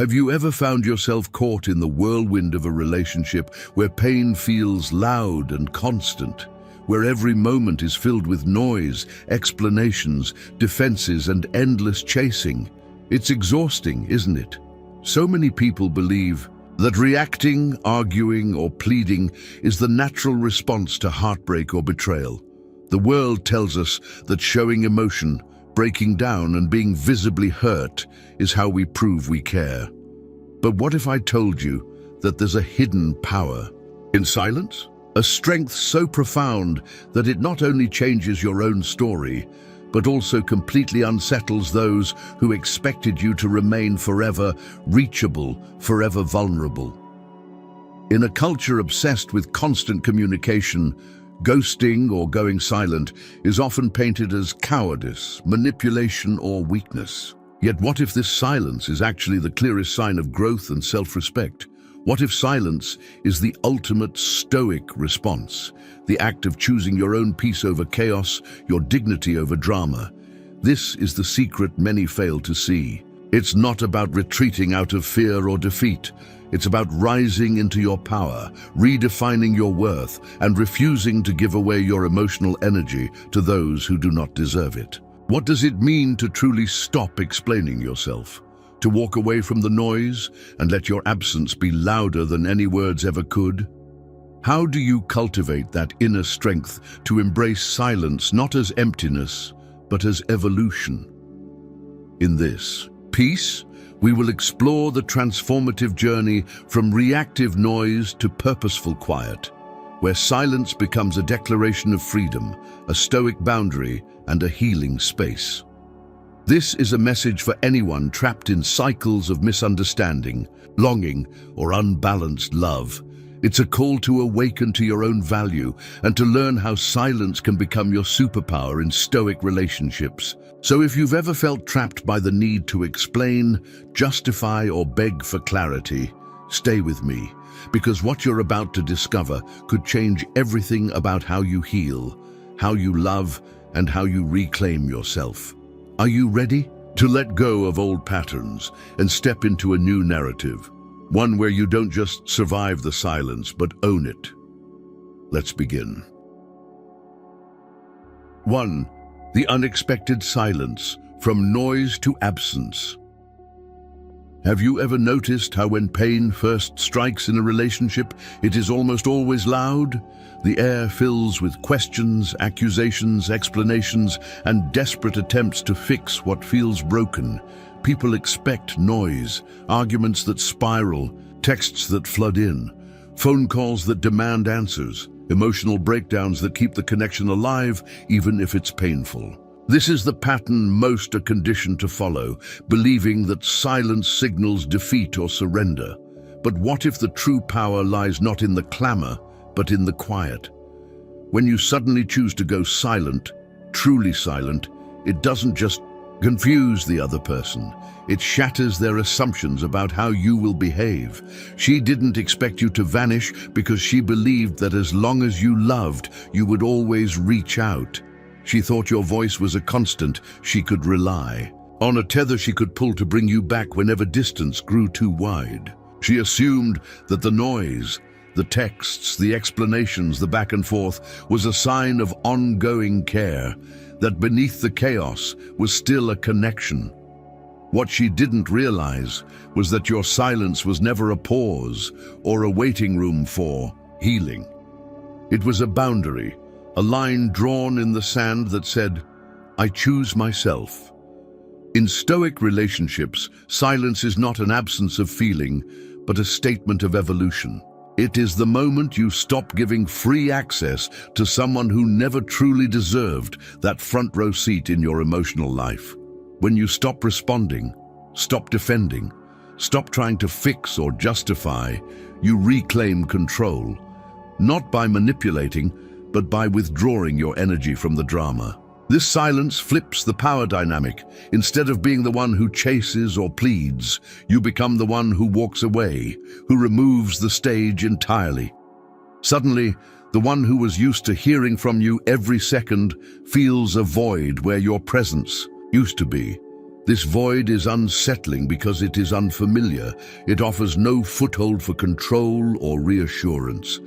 Have you ever found yourself caught in the whirlwind of a relationship where pain feels loud and constant, where every moment is filled with noise, explanations, defenses, and endless chasing? It's exhausting, isn't it? So many people believe that reacting, arguing, or pleading is the natural response to heartbreak or betrayal. The world tells us that showing emotion, breaking down, and being visibly hurt is how we prove we care. But what if I told you that there's a hidden power in silence? A strength so profound that it not only changes your own story, but also completely unsettles those who expected you to remain forever reachable, forever vulnerable. In a culture obsessed with constant communication, ghosting or going silent is often painted as cowardice, manipulation, or weakness. Yet what if this silence is actually the clearest sign of growth and self-respect? What if silence is the ultimate stoic response, the act of choosing your own peace over chaos, your dignity over drama? This is the secret many fail to see. It's not about retreating out of fear or defeat. It's about rising into your power, redefining your worth, and refusing to give away your emotional energy to those who do not deserve it. What does it mean to truly stop explaining yourself? To walk away from the noise and let your absence be louder than any words ever could? How do you cultivate that inner strength to embrace silence not as emptiness, but as evolution? In this piece, we will explore the transformative journey from reactive noise to purposeful quiet, where silence becomes a declaration of freedom, a stoic boundary, and a healing space. This is a message for anyone trapped in cycles of misunderstanding, longing, or unbalanced love. It's a call to awaken to your own value and to learn how silence can become your superpower in stoic relationships. So if you've ever felt trapped by the need to explain, justify, or beg for clarity, stay with me, because what you're about to discover could change everything about how you heal, how you love, and how you reclaim yourself. Are you ready to let go of old patterns and step into a new narrative? One where you don't just survive the silence, but own it. Let's begin. 1. The unexpected silence, from noise to absence. Have you ever noticed how when pain first strikes in a relationship, it is almost always loud? The air fills with questions, accusations, explanations, and desperate attempts to fix what feels broken. People expect noise, arguments that spiral, texts that flood in, phone calls that demand answers, emotional breakdowns that keep the connection alive even if it's painful. This is the pattern most are conditioned to follow, believing that silence signals defeat or surrender. But what if the true power lies not in the clamor, but in the quiet? When you suddenly choose to go silent, truly silent, it doesn't just confuse the other person. It shatters their assumptions about how you will behave. She didn't expect you to vanish because she believed that as long as you loved, you would always reach out. She thought your voice was a constant she could rely on, a tether she could pull to bring you back whenever distance grew too wide. She assumed that the noise, the texts, the explanations, the back and forth was a sign of ongoing care, that beneath the chaos was still a connection. What she didn't realize was that your silence was never a pause or a waiting room for healing. It was a boundary, a line drawn in the sand that said, "I choose myself." In Stoic relationships, silence is not an absence of feeling, but a statement of evolution. It is the moment you stop giving free access to someone who never truly deserved that front row seat in your emotional life. When you stop responding, stop defending, stop trying to fix or justify, you reclaim control, not by manipulating, but by withdrawing your energy from the drama. This silence flips the power dynamic. Instead of being the one who chases or pleads, you become the one who walks away, who removes the stage entirely. Suddenly, the one who was used to hearing from you every second feels a void where your presence used to be. This void is unsettling because it is unfamiliar. It offers no foothold for control or reassurance.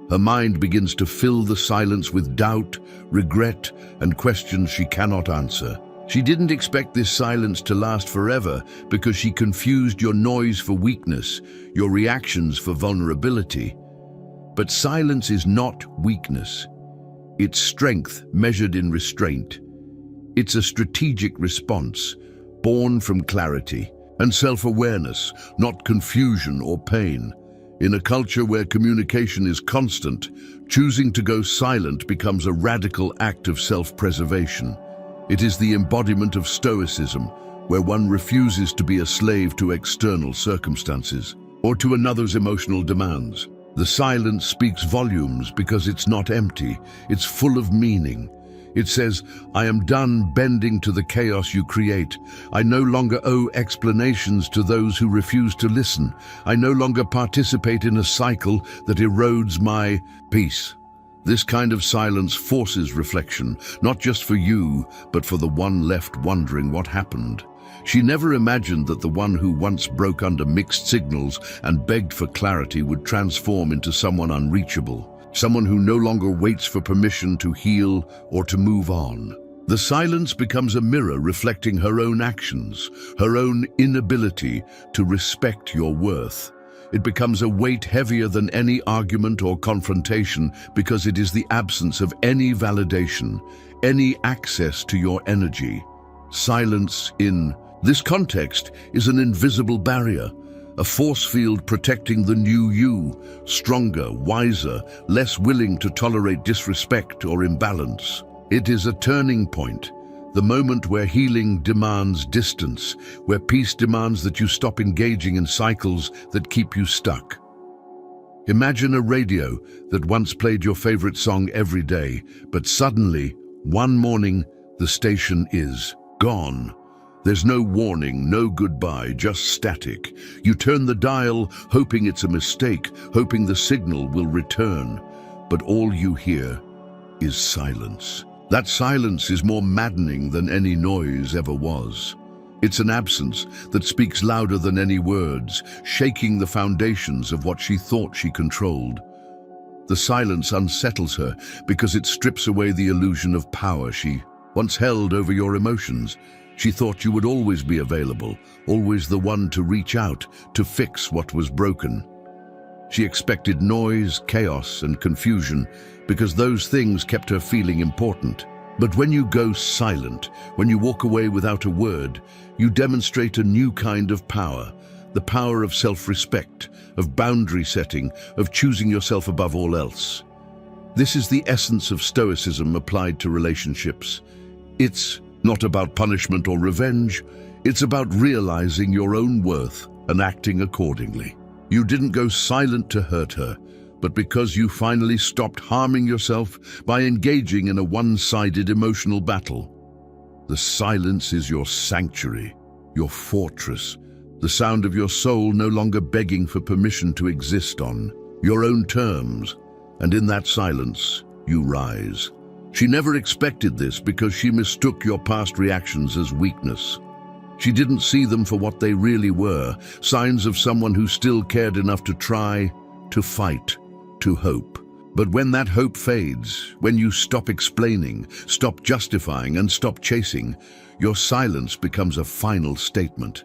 Her mind begins to fill the silence with doubt, regret, and questions she cannot answer. She didn't expect this silence to last forever because she confused your noise for weakness, your reactions for vulnerability. But silence is not weakness. It's strength measured in restraint. It's a strategic response, born from clarity and self-awareness, not confusion or pain. In a culture where communication is constant, choosing to go silent becomes a radical act of self-preservation. It is the embodiment of Stoicism, where one refuses to be a slave to external circumstances or to another's emotional demands. The silence speaks volumes because it's not empty, it's full of meaning. It says, "I am done bending to the chaos you create. I no longer owe explanations to those who refuse to listen. I no longer participate in a cycle that erodes my peace." This kind of silence forces reflection, not just for you, but for the one left wondering what happened. She never imagined that the one who once broke under mixed signals and begged for clarity would transform into someone unreachable. Someone who no longer waits for permission to heal or to move on. The silence becomes a mirror reflecting her own actions, her own inability to respect your worth. It becomes a weight heavier than any argument or confrontation because it is the absence of any validation, any access to your energy. Silence in this context is an invisible barrier, a force field protecting the new you, stronger, wiser, less willing to tolerate disrespect or imbalance. It is a turning point, the moment where healing demands distance, where peace demands that you stop engaging in cycles that keep you stuck. Imagine a radio that once played your favorite song every day, but suddenly, one morning, the station is gone. There's no warning, no goodbye, just static. You turn the dial, hoping it's a mistake, hoping the signal will return. But all you hear is silence. That silence is more maddening than any noise ever was. It's an absence that speaks louder than any words, shaking the foundations of what she thought she controlled. The silence unsettles her because it strips away the illusion of power she once held over your emotions. She thought you would always be available, always the one to reach out, to fix what was broken. She expected noise, chaos, and confusion because those things kept her feeling important. But when you go silent, when you walk away without a word, you demonstrate a new kind of power, the power of self-respect, of boundary setting, of choosing yourself above all else. This is the essence of Stoicism applied to relationships. It's not about punishment or revenge. It's about realizing your own worth and acting accordingly. You didn't go silent to hurt her, but because you finally stopped harming yourself by engaging in a one-sided emotional battle. The silence is your sanctuary, your fortress, the sound of your soul no longer begging for permission to exist on your own terms, and in that silence, you rise. She never expected this because she mistook your past reactions as weakness. She didn't see them for what they really were, signs of someone who still cared enough to try, to fight, to hope. But when that hope fades, when you stop explaining, stop justifying, and stop chasing, your silence becomes a final statement.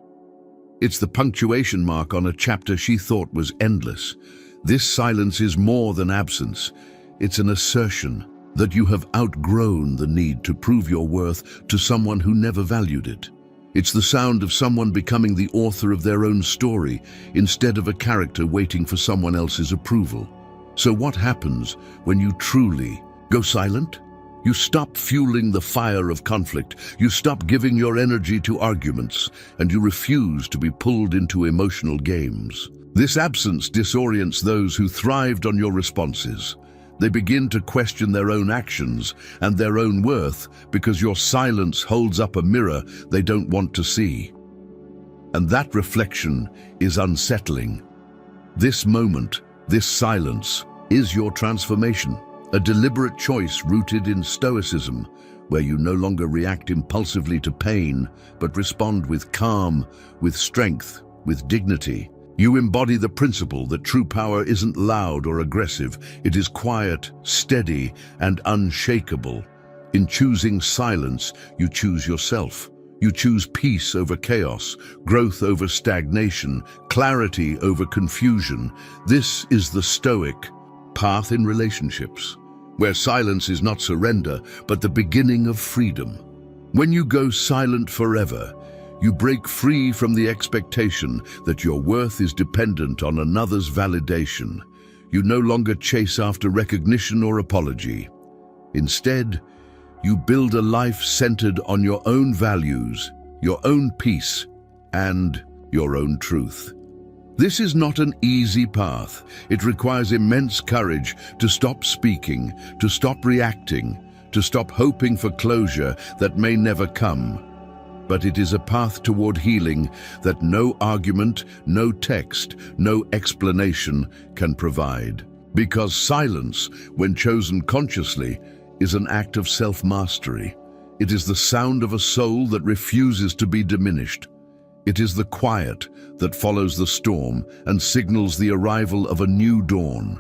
It's the punctuation mark on a chapter she thought was endless. This silence is more than absence. It's an assertion that you have outgrown the need to prove your worth to someone who never valued it. It's the sound of someone becoming the author of their own story instead of a character waiting for someone else's approval. So what happens when you truly go silent? You stop fueling the fire of conflict, you stop giving your energy to arguments, and you refuse to be pulled into emotional games. This absence disorients those who thrived on your responses. They begin to question their own actions and their own worth because your silence holds up a mirror they don't want to see. And that reflection is unsettling. This moment, this silence, is your transformation, a deliberate choice rooted in Stoicism, where you no longer react impulsively to pain, but respond with calm, with strength, with dignity. You embody the principle that true power isn't loud or aggressive. It is quiet, steady, and unshakable. In choosing silence, you choose yourself. You choose peace over chaos, growth over stagnation, clarity over confusion. This is the Stoic path in relationships, where silence is not surrender, but the beginning of freedom. When you go silent forever, you break free from the expectation that your worth is dependent on another's validation. You no longer chase after recognition or apology. Instead, you build a life centered on your own values, your own peace, and your own truth. This is not an easy path. It requires immense courage to stop speaking, to stop reacting, to stop hoping for closure that may never come. But it is a path toward healing that no argument, no text, no explanation can provide. Because silence, when chosen consciously, is an act of self-mastery. It is the sound of a soul that refuses to be diminished. It is the quiet that follows the storm and signals the arrival of a new dawn.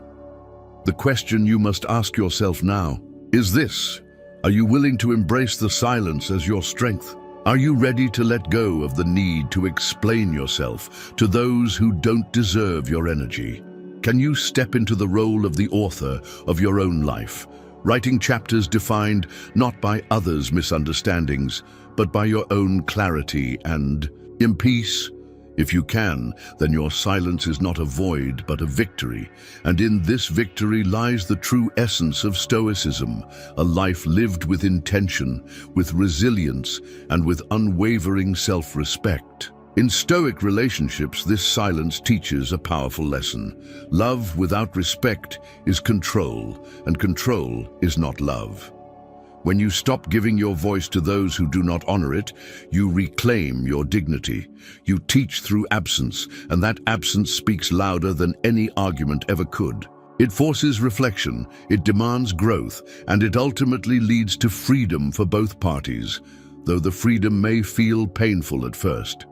The question you must ask yourself now is this: are you willing to embrace the silence as your strength? Are you ready to let go of the need to explain yourself to those who don't deserve your energy? Can you step into the role of the author of your own life, writing chapters defined not by others' misunderstandings, but by your own clarity and in peace? If you can, then your silence is not a void, but a victory. And in this victory lies the true essence of Stoicism, a life lived with intention, with resilience, and with unwavering self-respect. In Stoic relationships, this silence teaches a powerful lesson. Love without respect is control, and control is not love. When you stop giving your voice to those who do not honor it, you reclaim your dignity. You teach through absence, and that absence speaks louder than any argument ever could. It forces reflection, it demands growth, and it ultimately leads to freedom for both parties, though the freedom may feel painful at first.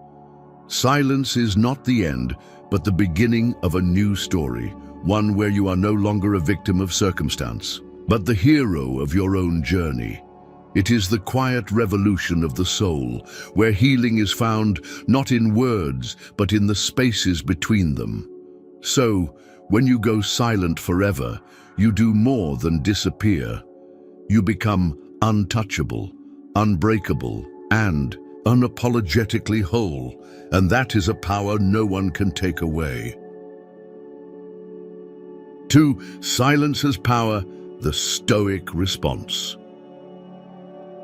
Silence is not the end, but the beginning of a new story, one where you are no longer a victim of circumstance, but the hero of your own journey. It is the quiet revolution of the soul, where healing is found not in words, but in the spaces between them. So, when you go silent forever, you do more than disappear. You become untouchable, unbreakable, and unapologetically whole, and that is a power no one can take away. 2. Silence has power. The Stoic response.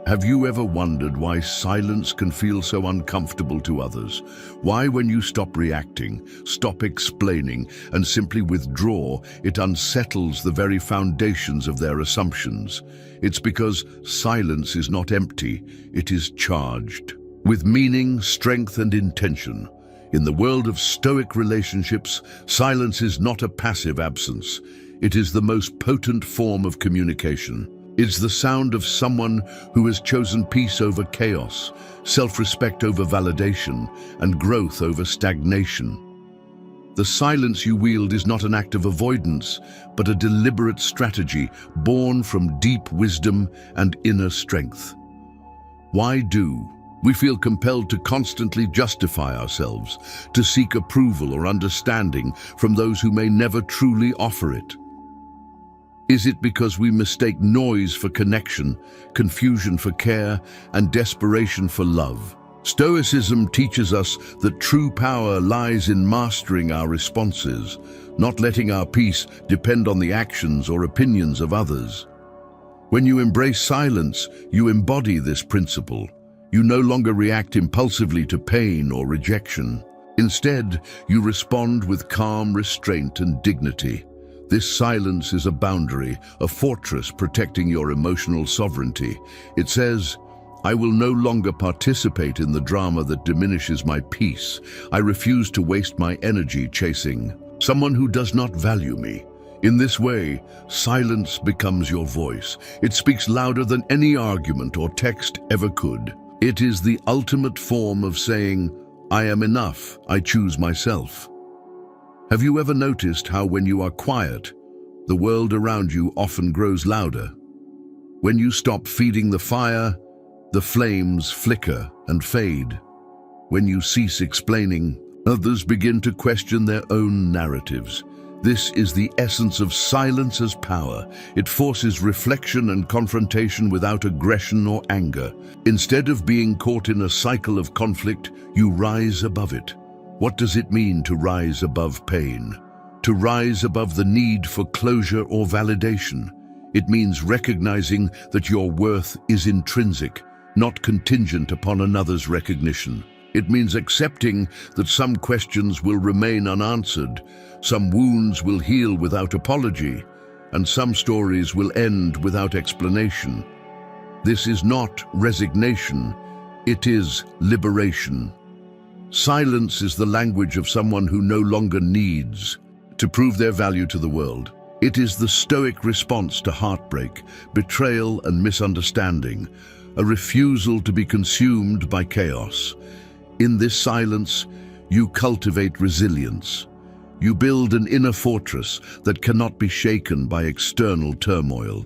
Have you ever wondered why silence can feel so uncomfortable to others? Why, when you stop reacting, stop explaining, and simply withdraw, it unsettles the very foundations of their assumptions? It's because silence is not empty, it is charged with meaning, strength, and intention. In the world of Stoic relationships, silence is not a passive absence. It is the most potent form of communication. It's the sound of someone who has chosen peace over chaos, self-respect over validation, and growth over stagnation. The silence you wield is not an act of avoidance, but a deliberate strategy born from deep wisdom and inner strength. Why do we feel compelled to constantly justify ourselves, to seek approval or understanding from those who may never truly offer it? Is it because we mistake noise for connection, confusion for care, and desperation for love? Stoicism teaches us that true power lies in mastering our responses, not letting our peace depend on the actions or opinions of others. When you embrace silence, you embody this principle. You no longer react impulsively to pain or rejection. Instead, you respond with calm restraint and dignity. This silence is a boundary, a fortress protecting your emotional sovereignty. It says, I will no longer participate in the drama that diminishes my peace. I refuse to waste my energy chasing someone who does not value me. In this way, silence becomes your voice. It speaks louder than any argument or text ever could. It is the ultimate form of saying, "I am enough, I choose myself." Have you ever noticed how when you are quiet, the world around you often grows louder? When you stop feeding the fire, the flames flicker and fade. When you cease explaining, others begin to question their own narratives. This is the essence of silence as power. It forces reflection and confrontation without aggression or anger. Instead of being caught in a cycle of conflict, you rise above it. What does it mean to rise above pain? To rise above the need for closure or validation. It means recognizing that your worth is intrinsic, not contingent upon another's recognition. It means accepting that some questions will remain unanswered, some wounds will heal without apology, and some stories will end without explanation. This is not resignation, it is liberation. Silence is the language of someone who no longer needs to prove their value to the world. It is the Stoic response to heartbreak, betrayal, and misunderstanding, a refusal to be consumed by chaos. In this silence, you cultivate resilience. You build an inner fortress that cannot be shaken by external turmoil.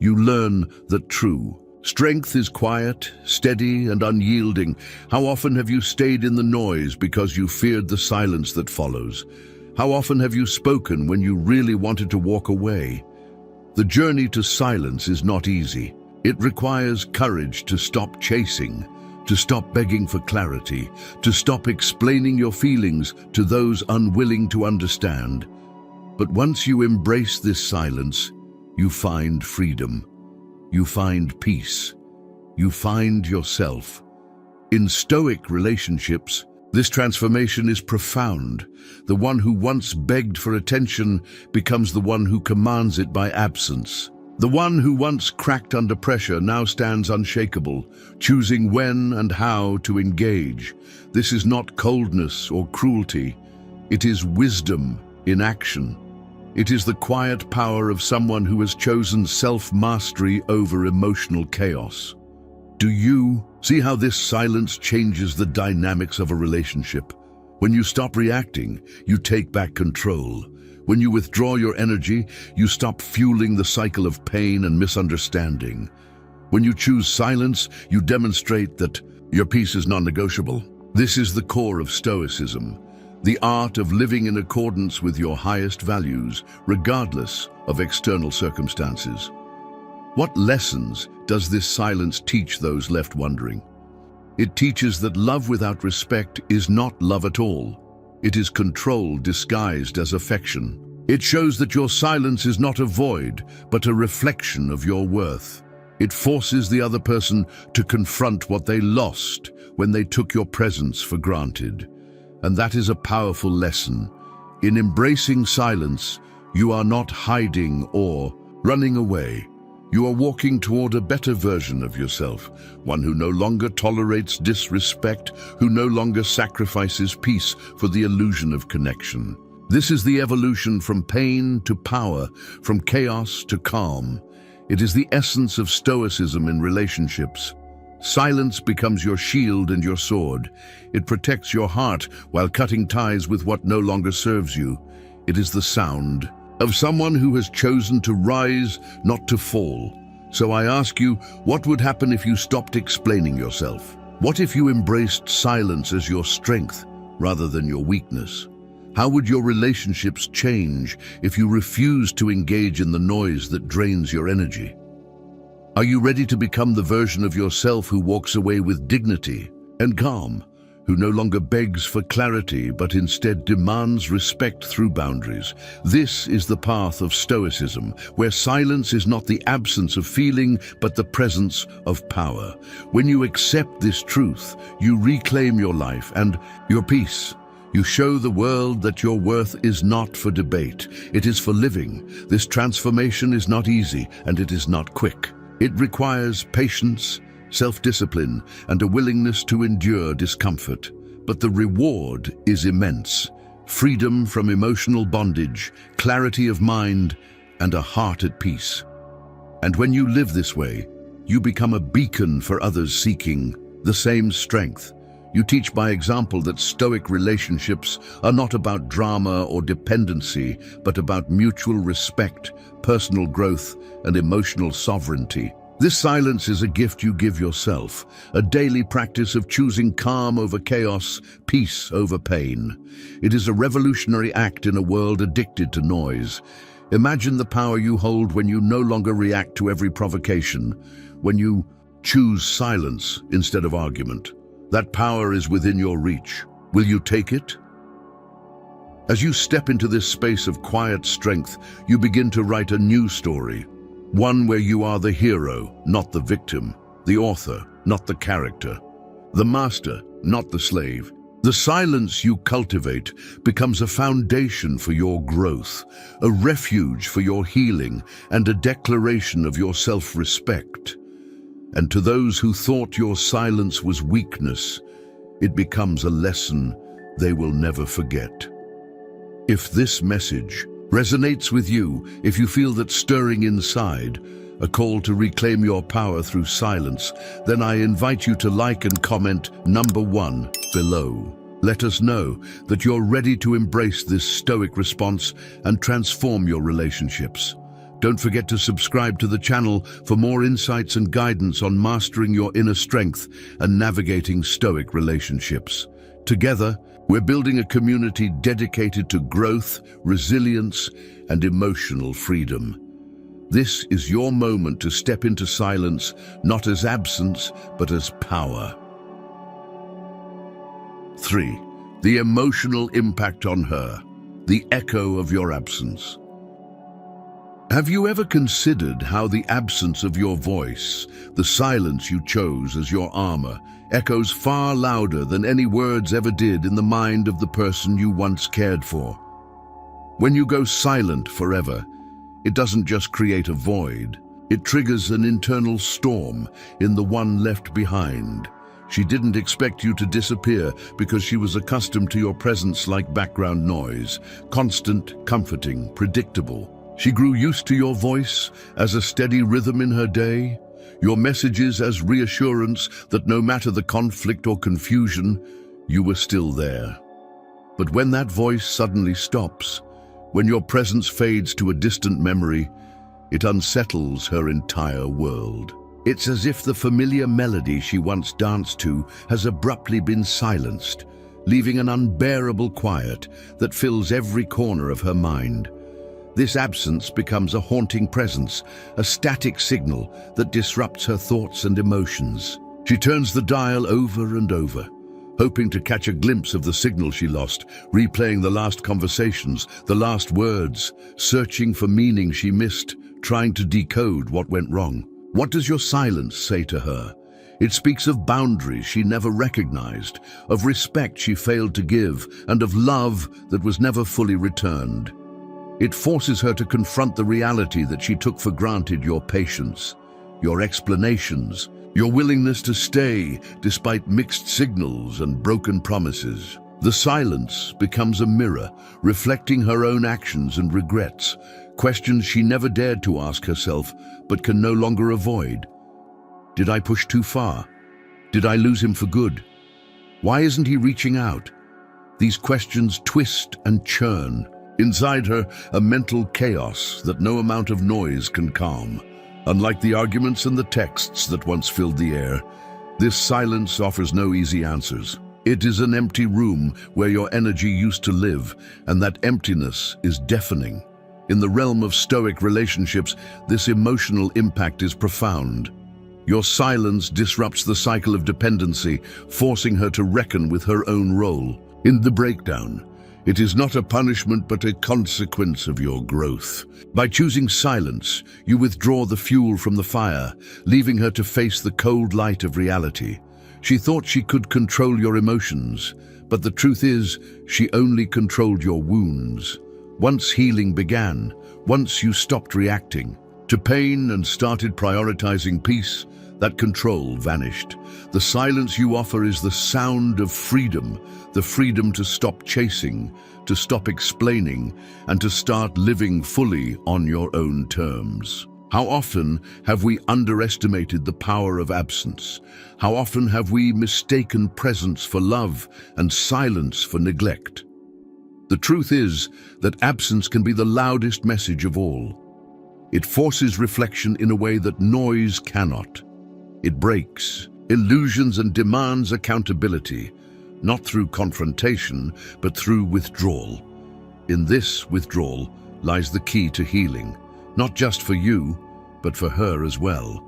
You learn that true strength is quiet, steady, and unyielding. How often have you stayed in the noise because you feared the silence that follows? How often have you spoken when you really wanted to walk away? The journey to silence is not easy. It requires courage to stop chasing, to stop begging for clarity, to stop explaining your feelings to those unwilling to understand. But once you embrace this silence, you find freedom. You find peace. You find yourself. In Stoic relationships, this transformation is profound. The one who once begged for attention becomes the one who commands it by absence. The one who once cracked under pressure now stands unshakable, choosing when and how to engage. This is not coldness or cruelty. It is wisdom in action. It is the quiet power of someone who has chosen self-mastery over emotional chaos. Do you see how this silence changes the dynamics of a relationship? When you stop reacting, you take back control. When you withdraw your energy, you stop fueling the cycle of pain and misunderstanding. When you choose silence, you demonstrate that your peace is non-negotiable. This is the core of Stoicism, the art of living in accordance with your highest values, regardless of external circumstances. What lessons does this silence teach those left wondering? It teaches that love without respect is not love at all. It is control disguised as affection. It shows that your silence is not a void, but a reflection of your worth. It forces the other person to confront what they lost when they took your presence for granted. And that is a powerful lesson. In embracing silence, you are not hiding or running away. You are walking toward a better version of yourself, one who no longer tolerates disrespect, who no longer sacrifices peace for the illusion of connection. This is the evolution from pain to power, from chaos to calm. It is the essence of Stoicism in relationships. Silence becomes your shield and your sword. It protects your heart while cutting ties with what no longer serves you. It is the sound of someone who has chosen to rise, not to fall. So I ask you, what would happen if you stopped explaining yourself? What if you embraced silence as your strength rather than your weakness? How would your relationships change if you refused to engage in the noise that drains your energy? Are you ready to become the version of yourself who walks away with dignity and calm, who no longer begs for clarity but instead demands respect through boundaries? This is the path of Stoicism, where silence is not the absence of feeling but the presence of power. When you accept this truth, you reclaim your life and your peace. You show the world that your worth is not for debate, it is for living. This transformation is not easy and it is not quick. It requires patience, self-discipline, and a willingness to endure discomfort. But the reward is immense. freedom from emotional bondage, clarity of mind, and a heart at peace. And when you live this way, you become a beacon for others seeking the same strength. You teach by example that Stoic relationships are not about drama or dependency, but about mutual respect, personal growth, and emotional sovereignty. This silence is a gift you give yourself, a daily practice of choosing calm over chaos, peace over pain. It is a revolutionary act in a world addicted to noise. Imagine the power you hold when you no longer react to every provocation, when you choose silence instead of argument. That power is within your reach. Will you take it? As you step into this space of quiet strength, you begin to write a new story. One where you are the hero, not the victim, the author, not the character, the master, not the slave. The silence you cultivate becomes a foundation for your growth, a refuge for your healing, and a declaration of your self-respect. And to those who thought your silence was weakness, it becomes a lesson they will never forget. If this message resonates with you, if you feel that stirring inside, a call to reclaim your power through silence, then I invite you to like and comment number 1 below. Let us know that you're ready to embrace this Stoic response and transform your relationships. Don't forget to subscribe to the channel for more insights and guidance on mastering your inner strength and navigating Stoic relationships. Together, we're building a community dedicated to growth, resilience, and emotional freedom. This is your moment to step into silence, not as absence, but as power. 3. The emotional impact on her, the echo of your absence. Have you ever considered how the absence of your voice, the silence you chose as your armor, echoes far louder than any words ever did in the mind of the person you once cared for? When you go silent forever, it doesn't just create a void, it triggers an internal storm in the one left behind. She didn't expect you to disappear because she was accustomed to your presence like background noise, constant, comforting, predictable. She grew used to your voice as a steady rhythm in her day, your messages as reassurance that no matter the conflict or confusion, you were still there. But when that voice suddenly stops, when your presence fades to a distant memory, it unsettles her entire world. It's as if the familiar melody she once danced to has abruptly been silenced, leaving an unbearable quiet that fills every corner of her mind. This absence becomes a haunting presence, a static signal that disrupts her thoughts and emotions. She turns the dial over and over, hoping to catch a glimpse of the signal she lost, replaying the last conversations, the last words, searching for meaning she missed, trying to decode what went wrong. What does your silence say to her? It speaks of boundaries she never recognized, of respect she failed to give, and of love that was never fully returned. It forces her to confront the reality that she took for granted: your patience, your explanations, your willingness to stay despite mixed signals and broken promises. The silence becomes a mirror, reflecting her own actions and regrets, questions she never dared to ask herself but can no longer avoid. Did I push too far? Did I lose him for good? Why isn't he reaching out? These questions twist and churn. Inside her, a mental chaos that no amount of noise can calm. Unlike the arguments and the texts that once filled the air, this silence offers no easy answers. It is an empty room where your energy used to live, and that emptiness is deafening. In the realm of Stoic relationships, this emotional impact is profound. Your silence disrupts the cycle of dependency, forcing her to reckon with her own role. In the breakdown, it is not a punishment but a consequence of your growth. By choosing silence, you withdraw the fuel from the fire, leaving her to face the cold light of reality. She thought she could control your emotions, but the truth is, she only controlled your wounds. Once healing began, once you stopped reacting to pain and started prioritizing peace, that control vanished. The silence you offer is the sound of freedom, the freedom to stop chasing, to stop explaining and to start living fully on your own terms. How often have we underestimated the power of absence? How often have we mistaken presence for love and silence for neglect? The truth is that absence can be the loudest message of all. It forces reflection in a way that noise cannot. It breaks illusions and demands accountability, not through confrontation, but through withdrawal. In this withdrawal lies the key to healing, not just for you, but for her as well.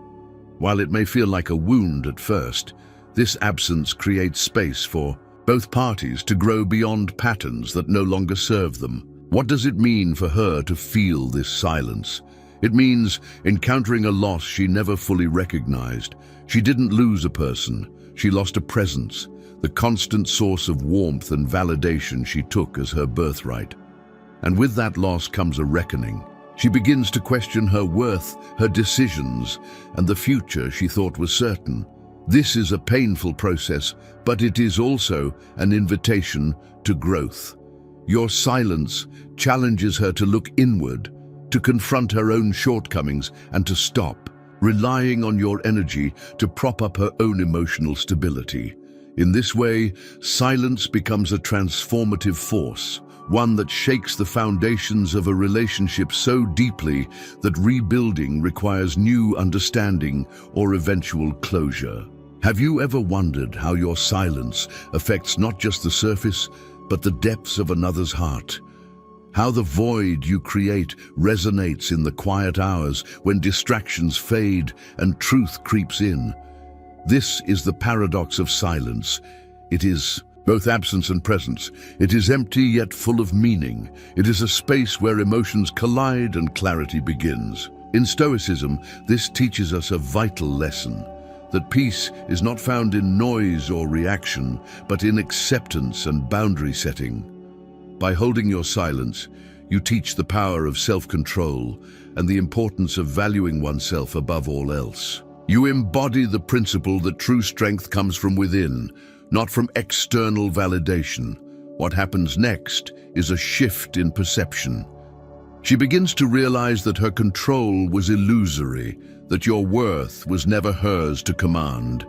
While it may feel like a wound at first, this absence creates space for both parties to grow beyond patterns that no longer serve them. What does it mean for her to feel this silence? It means encountering a loss she never fully recognized. She didn't lose a person, she lost a presence, the constant source of warmth and validation she took as her birthright. And with that loss comes a reckoning. She begins to question her worth, her decisions, and the future she thought was certain. This is a painful process, but it is also an invitation to growth. Your silence challenges her to look inward, to confront her own shortcomings, and to stop relying on your energy to prop up her own emotional stability. In this way, silence becomes a transformative force, one that shakes the foundations of a relationship so deeply that rebuilding requires new understanding or eventual closure. Have you ever wondered how your silence affects not just the surface, but the depths of another's heart? How the void you create resonates in the quiet hours when distractions fade and truth creeps in. This is the paradox of silence. It is both absence and presence. It is empty yet full of meaning. It is a space where emotions collide and clarity begins. In Stoicism, this teaches us a vital lesson, that peace is not found in noise or reaction, but in acceptance and boundary setting. By holding your silence, you teach the power of self-control and the importance of valuing oneself above all else. You embody the principle that true strength comes from within, not from external validation. What happens next is a shift in perception. She begins to realize that her control was illusory, that your worth was never hers to command.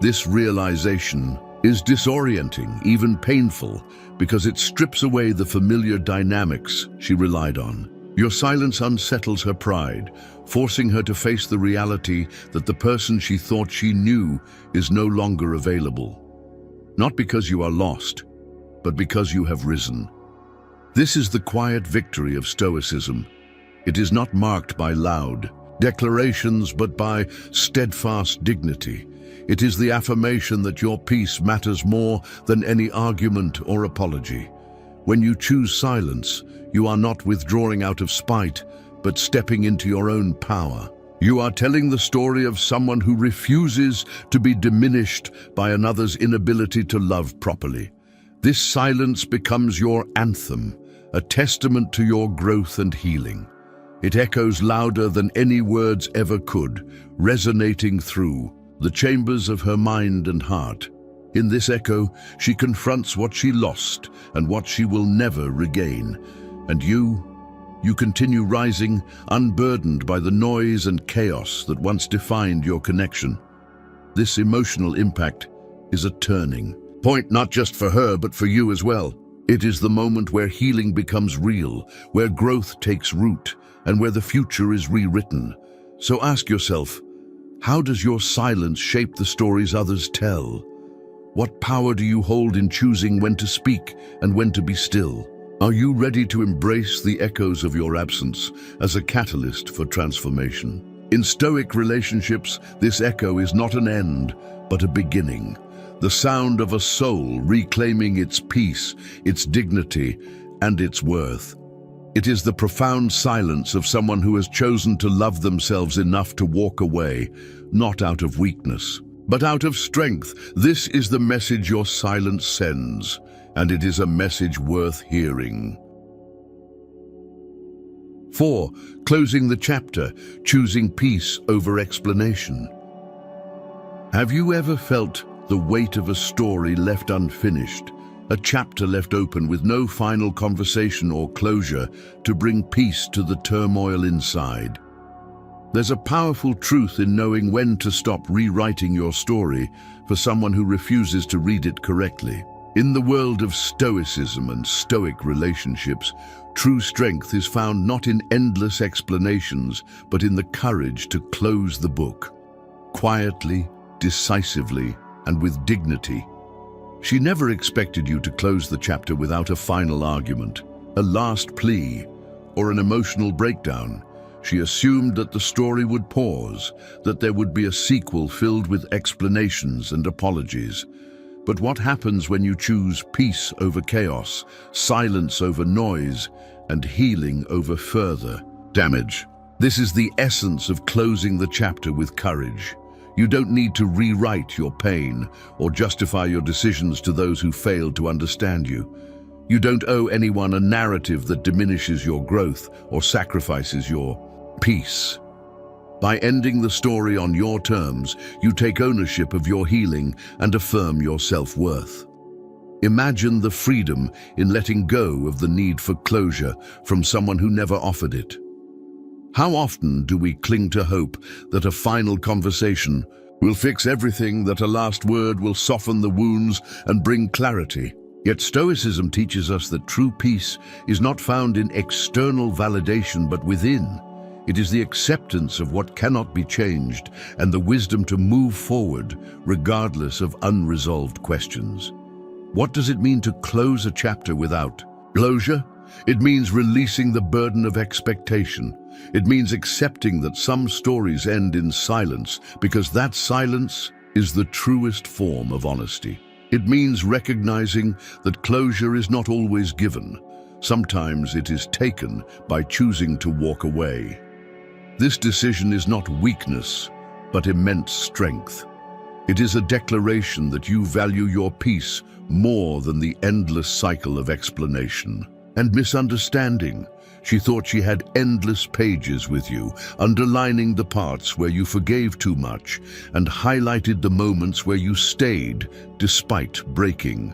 This realization is disorienting, even painful, because it strips away the familiar dynamics she relied on. Your silence unsettles her pride, forcing her to face the reality that the person she thought she knew is no longer available. Not because you are lost, but because you have risen. This is the quiet victory of Stoicism. It is not marked by loud declarations, but by steadfast dignity. It is the affirmation that your peace matters more than any argument or apology. When you choose silence, you are not withdrawing out of spite, but stepping into your own power. You are telling the story of someone who refuses to be diminished by another's inability to love properly. This silence becomes your anthem, a testament to your growth and healing. It echoes louder than any words ever could, resonating through the chambers of her mind and heart. In this echo, she confronts what she lost and what she will never regain. And you continue rising, unburdened by the noise and chaos that once defined your connection. This emotional impact is a turning point, not just for her, but for you as well. It is the moment where healing becomes real, where growth takes root, and where the future is rewritten. So ask yourself, how does your silence shape the stories others tell? What power do you hold in choosing when to speak and when to be still? Are you ready to embrace the echoes of your absence as a catalyst for transformation? In Stoic Relationships, this echo is not an end, but a beginning. The sound of a soul reclaiming its peace, its dignity, and its worth. It is the profound silence of someone who has chosen to love themselves enough to walk away, not out of weakness, but out of strength. This is the message your silence sends, and it is a message worth hearing. 4. Closing the chapter, choosing peace over explanation. Have you ever felt the weight of a story left unfinished, a chapter left open with no final conversation or closure to bring peace to the turmoil inside. There's a powerful truth in knowing when to stop rewriting your story for someone who refuses to read it correctly. In the world of Stoicism and Stoic relationships, true strength is found not in endless explanations, but in the courage to close the book, quietly, decisively, and with dignity. She never expected you to close the chapter without a final argument, a last plea, or an emotional breakdown. She assumed that the story would pause, that there would be a sequel filled with explanations and apologies. But what happens when you choose peace over chaos, silence over noise, and healing over further damage? This is the essence of closing the chapter with courage. You don't need to rewrite your pain or justify your decisions to those who failed to understand you. You don't owe anyone a narrative that diminishes your growth or sacrifices your peace. By ending the story on your terms, you take ownership of your healing and affirm your self-worth. Imagine the freedom in letting go of the need for closure from someone who never offered it. How often do we cling to hope that a final conversation will fix everything, that a last word will soften the wounds and bring clarity? Yet Stoicism teaches us that true peace is not found in external validation but within. It is the acceptance of what cannot be changed and the wisdom to move forward regardless of unresolved questions. What does it mean to close a chapter without closure? It means releasing the burden of expectation. It means accepting that some stories end in silence because that silence is the truest form of honesty. It means recognizing that closure is not always given. Sometimes it is taken by choosing to walk away. This decision is not weakness, but immense strength. It is a declaration that you value your peace more than the endless cycle of explanation and misunderstanding. She thought she had endless pages with you, underlining the parts where you forgave too much and highlighted the moments where you stayed despite breaking.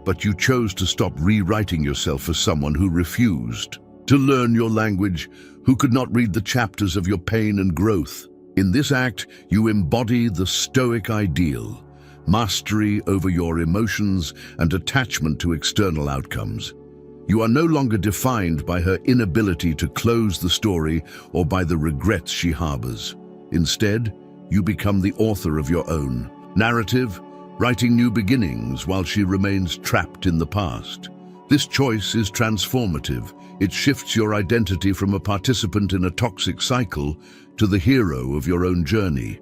But you chose to stop rewriting yourself for someone who refused to learn your language, who could not read the chapters of your pain and growth. In this act, you embody the Stoic ideal, mastery over your emotions and attachment to external outcomes. You are no longer defined by her inability to close the story or by the regrets she harbors. Instead, you become the author of your own narrative, writing new beginnings while she remains trapped in the past. This choice is transformative. It shifts your identity from a participant in a toxic cycle to the hero of your own journey.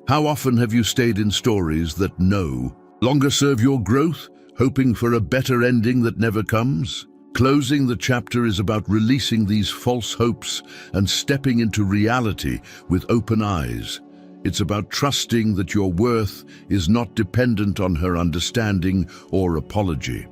How often have you stayed in stories that no longer serve your growth, hoping for a better ending that never comes? Closing the chapter is about releasing these false hopes and stepping into reality with open eyes. It's about trusting that your worth is not dependent on her understanding or apology.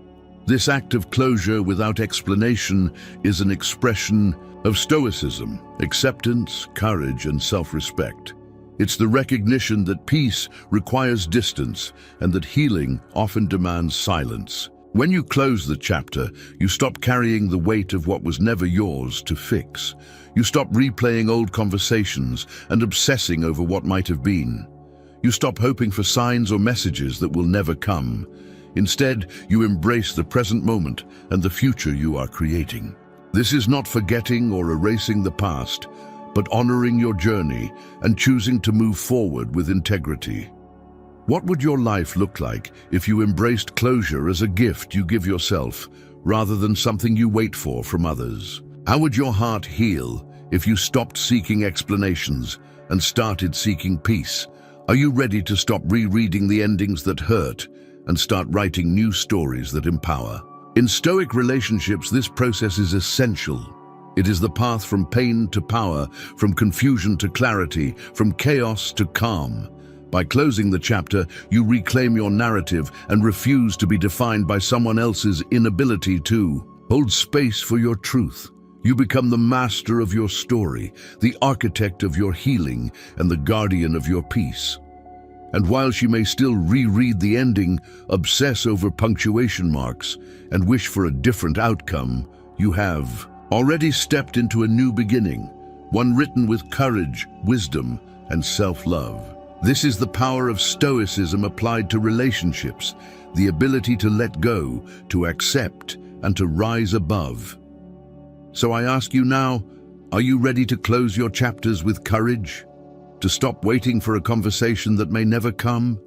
This act of closure without explanation is an expression of Stoicism, acceptance, courage, and self-respect. It's the recognition that peace requires distance and that healing often demands silence. When you close the chapter, you stop carrying the weight of what was never yours to fix. You stop replaying old conversations and obsessing over what might have been. You stop hoping for signs or messages that will never come. Instead, you embrace the present moment and the future you are creating. This is not forgetting or erasing the past, but honoring your journey and choosing to move forward with integrity. What would your life look like if you embraced closure as a gift you give yourself, rather than something you wait for from others? How would your heart heal if you stopped seeking explanations and started seeking peace? Are you ready to stop rereading the endings that hurt and start writing new stories that empower? In Stoic relationships, this process is essential. It is the path from pain to power, from confusion to clarity, from chaos to calm. By closing the chapter, you reclaim your narrative and refuse to be defined by someone else's inability to hold space for your truth. You become the master of your story, the architect of your healing, and the guardian of your peace. And while she may still reread the ending, obsess over punctuation marks, and wish for a different outcome, you have already stepped into a new beginning, one written with courage, wisdom, and self-love. This is the power of Stoicism applied to relationships, the ability to let go, to accept, and to rise above. So I ask you now, are you ready to close your chapters with courage? To stop waiting for a conversation that may never come?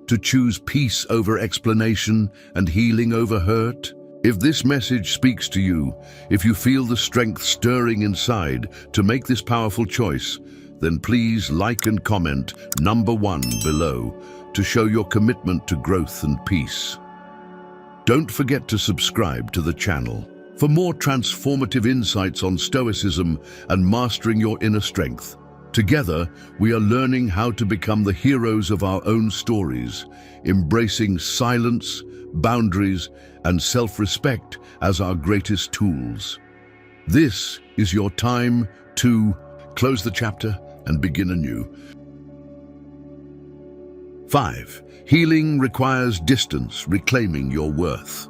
To choose peace over explanation and healing over hurt? If this message speaks to you, if you feel the strength stirring inside to make this powerful choice, then please like and comment number 1 below to show your commitment to growth and peace. Don't forget to subscribe to the channel for more transformative insights on Stoicism and mastering your inner strength. Together, we are learning how to become the heroes of our own stories, embracing silence, boundaries, and self-respect as our greatest tools. This is your time to close the chapter and begin anew. 5. Healing requires distance, reclaiming your worth.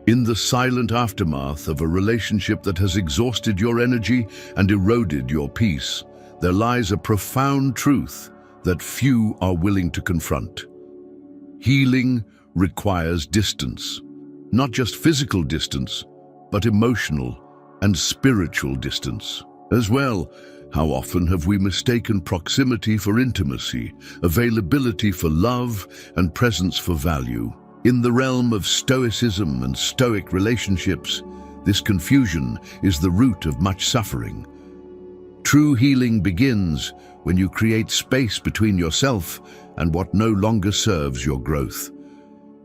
In the silent aftermath of a relationship that has exhausted your energy and eroded your peace, there lies a profound truth that few are willing to confront. Healing requires distance, not just physical distance, but emotional and spiritual distance as well. How often have we mistaken proximity for intimacy, availability for love, and presence for value? In the realm of Stoicism and Stoic relationships, this confusion is the root of much suffering. True healing begins when you create space between yourself and what no longer serves your growth,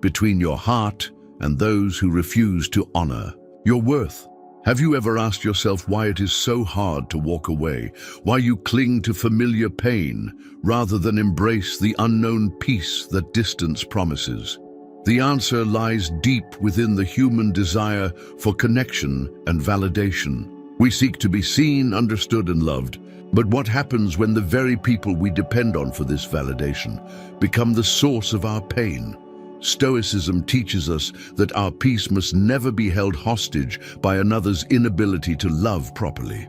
between your heart and those who refuse to honor your worth. Have you ever asked yourself why it is so hard to walk away, why you cling to familiar pain rather than embrace the unknown peace that distance promises? The answer lies deep within the human desire for connection and validation. We seek to be seen, understood, and loved. But what happens when the very people we depend on for this validation become the source of our pain? Stoicism teaches us that our peace must never be held hostage by another's inability to love properly.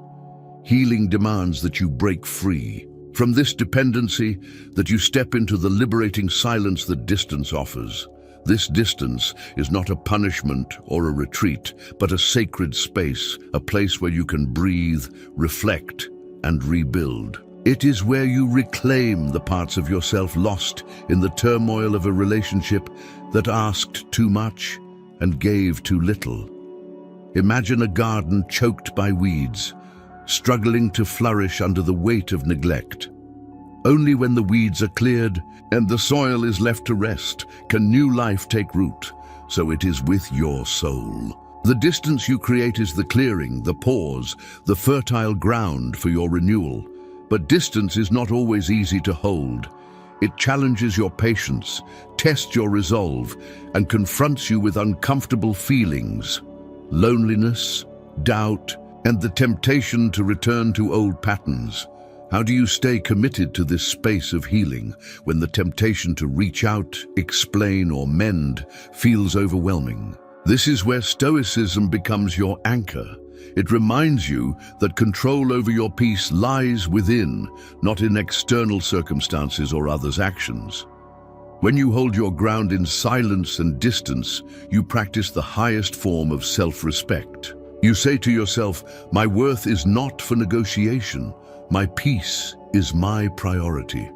Healing demands that you break free from this dependency, that you step into the liberating silence that distance offers. This distance is not a punishment or a retreat, but a sacred space, a place where you can breathe, reflect, and rebuild. It is where you reclaim the parts of yourself lost in the turmoil of a relationship that asked too much and gave too little. Imagine a garden choked by weeds, struggling to flourish under the weight of neglect. Only when the weeds are cleared and the soil is left to rest can new life take root. So it is with your soul. The distance you create is the clearing, the pause, the fertile ground for your renewal. But distance is not always easy to hold. It challenges your patience, tests your resolve, and confronts you with uncomfortable feelings, loneliness, doubt, and the temptation to return to old patterns. How do you stay committed to this space of healing when the temptation to reach out, explain, or mend feels overwhelming? This is where Stoicism becomes your anchor. It reminds you that control over your peace lies within, not in external circumstances or others' actions. When you hold your ground in silence and distance, you practice the highest form of self-respect. You say to yourself, "My worth is not for negotiation. My peace is my priority."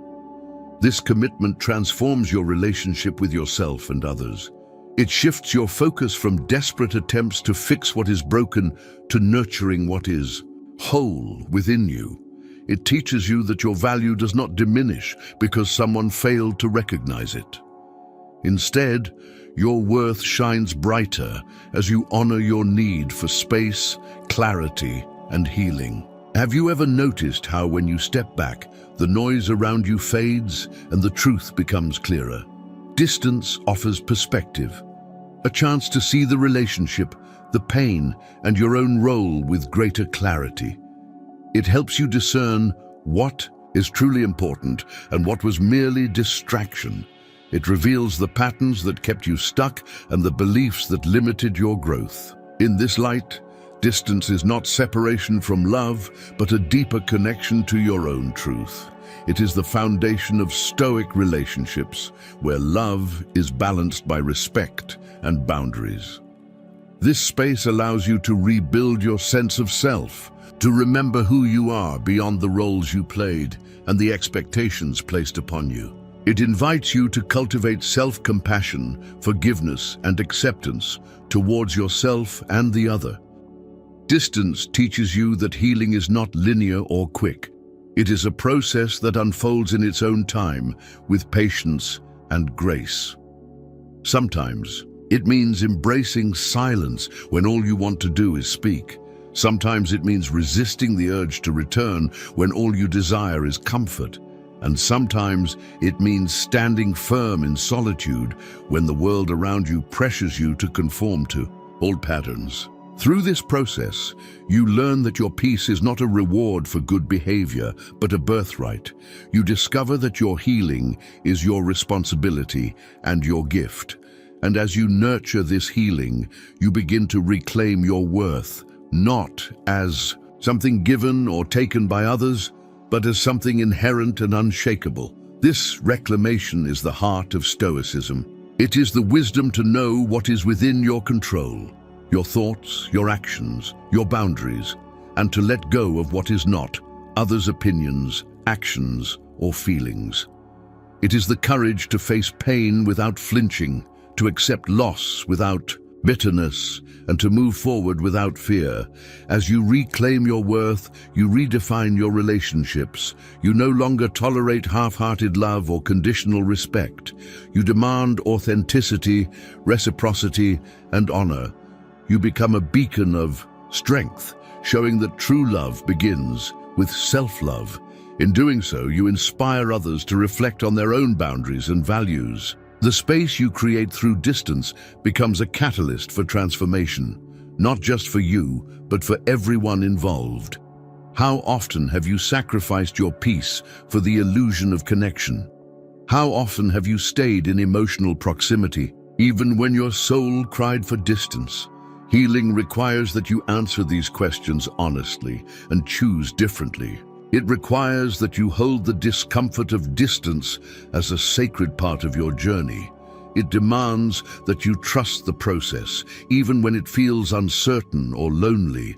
This commitment transforms your relationship with yourself and others. It shifts your focus from desperate attempts to fix what is broken to nurturing what is whole within you. It teaches you that your value does not diminish because someone failed to recognize it. Instead, your worth shines brighter as you honor your need for space, clarity, and healing. Have you ever noticed how when you step back, the noise around you fades and the truth becomes clearer? Distance offers perspective, a chance to see the relationship, the pain, and your own role with greater clarity. It helps you discern what is truly important and what was merely distraction. It reveals the patterns that kept you stuck and the beliefs that limited your growth. In this light, distance is not separation from love, but a deeper connection to your own truth. It is the foundation of Stoic relationships, where love is balanced by respect and boundaries. This space allows you to rebuild your sense of self, to remember who you are beyond the roles you played and the expectations placed upon you. It invites you to cultivate self-compassion, forgiveness, and acceptance towards yourself and the other. Distance teaches you that healing is not linear or quick. It is a process that unfolds in its own time, with patience and grace. Sometimes, it means embracing silence when all you want to do is speak. Sometimes it means resisting the urge to return when all you desire is comfort. And sometimes it means standing firm in solitude when the world around you pressures you to conform to old patterns. Through this process, you learn that your peace is not a reward for good behavior, but a birthright. You discover that your healing is your responsibility and your gift. And as you nurture this healing, you begin to reclaim your worth, not as something given or taken by others, but as something inherent and unshakable. This reclamation is the heart of Stoicism. It is the wisdom to know what is within your control, your thoughts, your actions, your boundaries, and to let go of what is not, others' opinions, actions, or feelings. It is the courage to face pain without flinching, to accept loss without bitterness, and to move forward without fear. As you reclaim your worth, you redefine your relationships. You no longer tolerate half-hearted love or conditional respect. You demand authenticity, reciprocity, and honor. You become a beacon of strength, showing that true love begins with self-love. In doing so, you inspire others to reflect on their own boundaries and values. The space you create through distance becomes a catalyst for transformation, not just for you, but for everyone involved. How often have you sacrificed your peace for the illusion of connection? How often have you stayed in emotional proximity, even when your soul cried for distance? Healing requires that you answer these questions honestly and choose differently. It requires that you hold the discomfort of distance as a sacred part of your journey. It demands that you trust the process, even when it feels uncertain or lonely.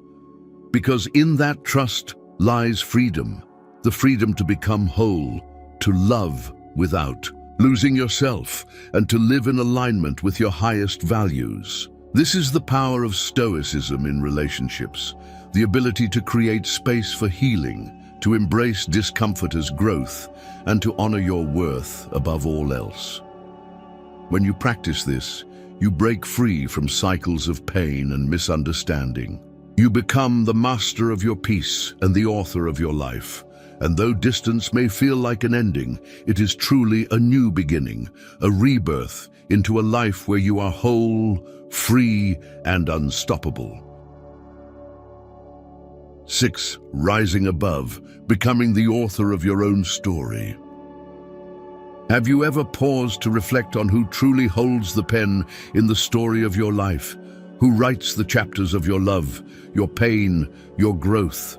Because in that trust lies freedom, the freedom to become whole, to love without losing yourself, and to live in alignment with your highest values. This is the power of Stoicism in relationships, the ability to create space for healing, to embrace discomfort as growth, and to honor your worth above all else. When you practice this, you break free from cycles of pain and misunderstanding. You become the master of your peace and the author of your life. And though distance may feel like an ending, it is truly a new beginning, a rebirth into a life where you are whole, free, and unstoppable. 6. Rising above, becoming the author of your own story. Have you ever paused to reflect on who truly holds the pen in the story of your life? Who writes the chapters of your love, your pain, your growth?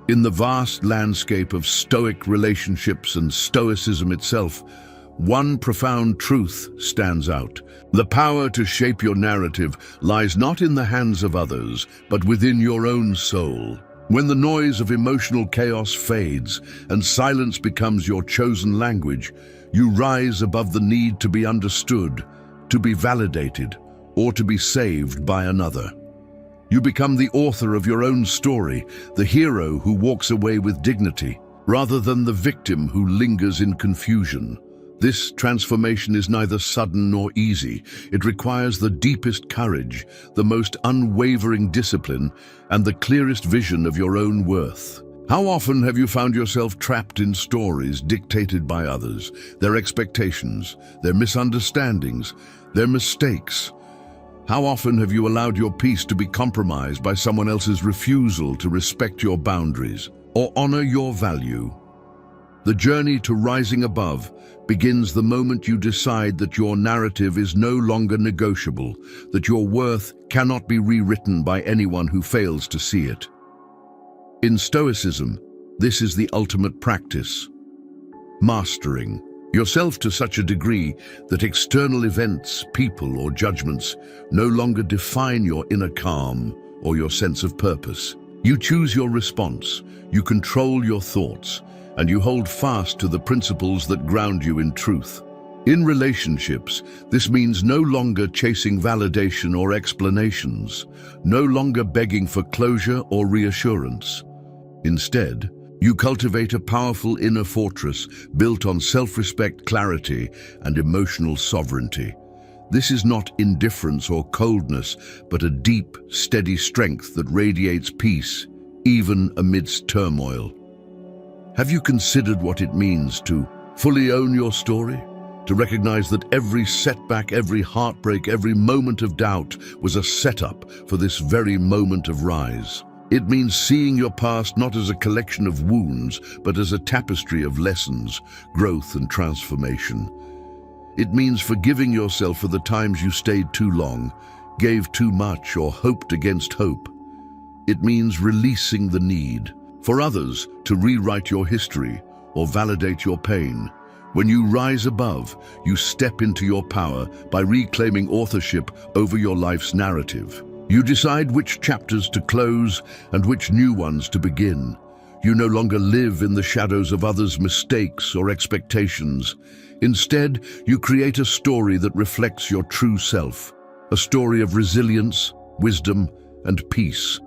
In the vast landscape of Stoic relationships and Stoicism itself, one profound truth stands out. The power to shape your narrative lies not in the hands of others, but within your own soul. When the noise of emotional chaos fades and silence becomes your chosen language, you rise above the need to be understood, to be validated, or to be saved by another. You become the author of your own story, the hero who walks away with dignity, rather than the victim who lingers in confusion. This transformation is neither sudden nor easy. It requires the deepest courage, the most unwavering discipline, and the clearest vision of your own worth. How often have you found yourself trapped in stories dictated by others, their expectations, their misunderstandings, their mistakes? How often have you allowed your peace to be compromised by someone else's refusal to respect your boundaries or honor your value? The journey to rising above begins the moment you decide that your narrative is no longer negotiable, that your worth cannot be rewritten by anyone who fails to see it. In Stoicism, this is the ultimate practice. Mastering yourself to such a degree that external events, people, or judgments no longer define your inner calm or your sense of purpose. You choose your response, you control your thoughts, and you hold fast to the principles that ground you in truth. In relationships, this means no longer chasing validation or explanations, no longer begging for closure or reassurance. Instead, you cultivate a powerful inner fortress built on self-respect, clarity, and emotional sovereignty. This is not indifference or coldness, but a deep, steady strength that radiates peace, even amidst turmoil. Have you considered what it means to fully own your story? To recognize that every setback, every heartbreak, every moment of doubt was a setup for this very moment of rise. It means seeing your past not as a collection of wounds, but as a tapestry of lessons, growth, and transformation. It means forgiving yourself for the times you stayed too long, gave too much, or hoped against hope. It means releasing the need for others to rewrite your history or validate your pain. When you rise above, you step into your power by reclaiming authorship over your life's narrative. You decide which chapters to close and which new ones to begin. You no longer live in the shadows of others' mistakes or expectations. Instead, you create a story that reflects your true self, a story of resilience, wisdom, and peace.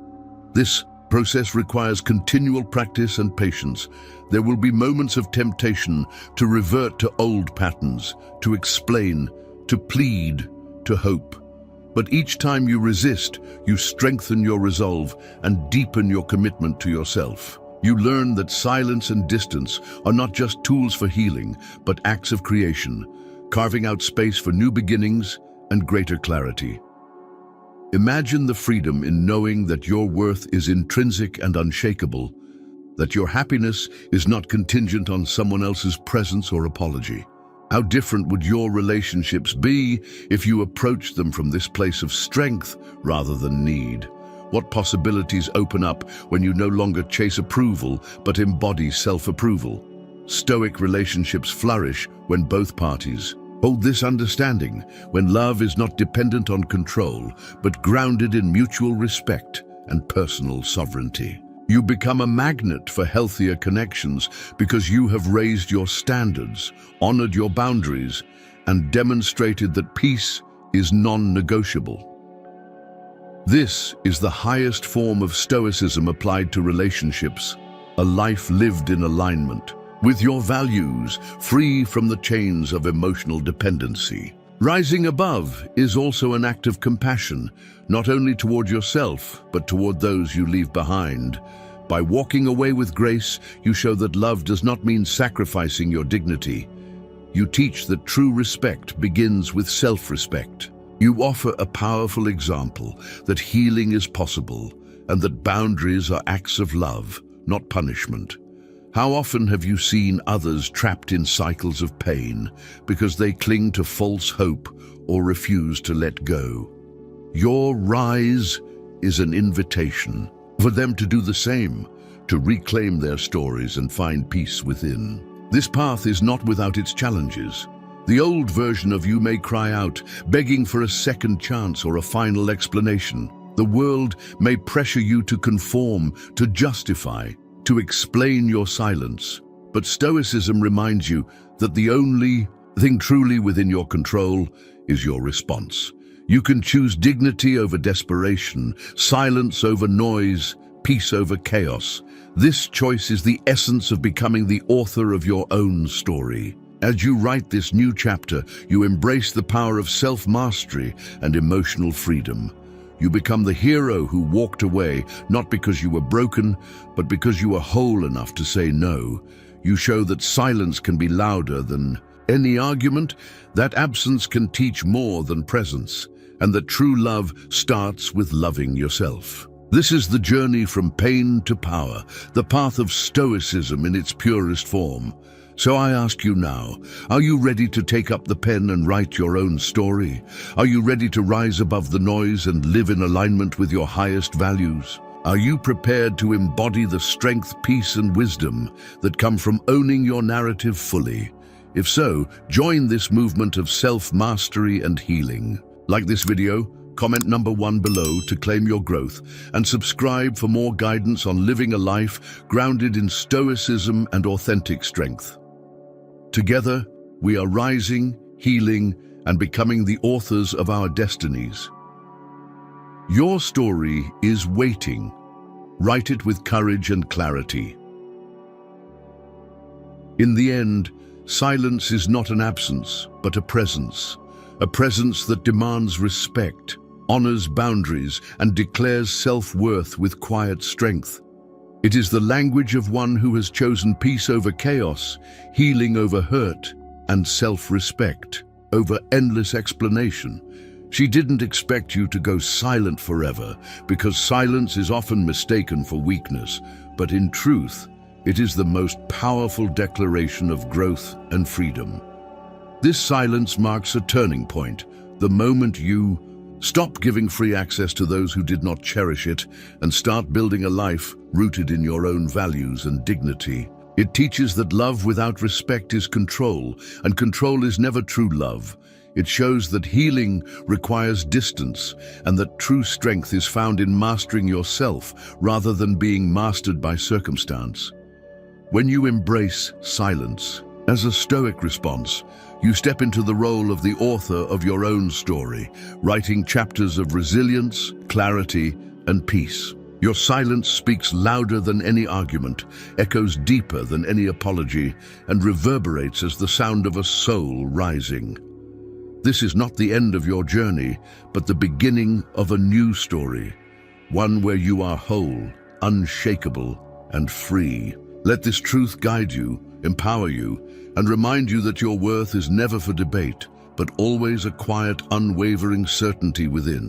This process requires continual practice and patience. There will be moments of temptation to revert to old patterns, to explain, to plead, to hope. But each time you resist, you strengthen your resolve and deepen your commitment to yourself. You learn that silence and distance are not just tools for healing, but acts of creation, carving out space for new beginnings and greater clarity. Imagine the freedom in knowing that your worth is intrinsic and unshakable, that your happiness is not contingent on someone else's presence or apology. How different would your relationships be if you approached them from this place of strength rather than need? What possibilities open up when you no longer chase approval but embody self-approval? Stoic relationships flourish when both parties hold this understanding, when love is not dependent on control but grounded in mutual respect and personal sovereignty. You become a magnet for healthier connections because you have raised your standards, honored your boundaries, and demonstrated that peace is non-negotiable. This is the highest form of Stoicism applied to relationships, a life lived in alignment with your values, free from the chains of emotional dependency. Rising above is also an act of compassion, not only toward yourself, but toward those you leave behind. By walking away with grace, you show that love does not mean sacrificing your dignity. You teach that true respect begins with self-respect. You offer a powerful example that healing is possible and that boundaries are acts of love, not punishment. How often have you seen others trapped in cycles of pain because they cling to false hope or refuse to let go? Your rise is an invitation for them to do the same, to reclaim their stories and find peace within. This path is not without its challenges. The old version of you may cry out, begging for a second chance or a final explanation. The world may pressure you to conform, to justify, to explain your silence. But Stoicism reminds you that the only thing truly within your control is your response. You can choose dignity over desperation, silence over noise, peace over chaos. This choice is the essence of becoming the author of your own story. As you write this new chapter, you embrace the power of self-mastery and emotional freedom. You become the hero who walked away, not because you were broken, but because you were whole enough to say no. You show that silence can be louder than any argument, that absence can teach more than presence, and that true love starts with loving yourself. This is the journey from pain to power, the path of Stoicism in its purest form. So I ask you now, are you ready to take up the pen and write your own story? Are you ready to rise above the noise and live in alignment with your highest values? Are you prepared to embody the strength, peace, and wisdom that come from owning your narrative fully? If so, join this movement of self-mastery and healing. Like this video, comment number 1 below to claim your growth, and subscribe for more guidance on living a life grounded in stoicism and authentic strength. Together, we are rising, healing, and becoming the authors of our destinies. Your story is waiting. Write it with courage and clarity. In the end, silence is not an absence, but a presence that demands respect, honors boundaries, and declares self-worth with quiet strength. It is the language of one who has chosen peace over chaos, healing over hurt, and self-respect over endless explanation. She didn't expect you to go silent forever, because silence is often mistaken for weakness, but in truth, it is the most powerful declaration of growth and freedom. This silence marks a turning point, the moment you stop giving free access to those who did not cherish it and start building a life rooted in your own values and dignity. It teaches that love without respect is control, and control is never true love. It shows that healing requires distance, and that true strength is found in mastering yourself rather than being mastered by circumstance. When you embrace silence as a stoic response, you step into the role of the author of your own story, writing chapters of resilience, clarity, and peace. Your silence speaks louder than any argument, echoes deeper than any apology, and reverberates as the sound of a soul rising. This is not the end of your journey, but the beginning of a new story, one where you are whole, unshakable, and free. Let this truth guide you, empower you, and remind you that your worth is never for debate, but always a quiet, unwavering certainty within.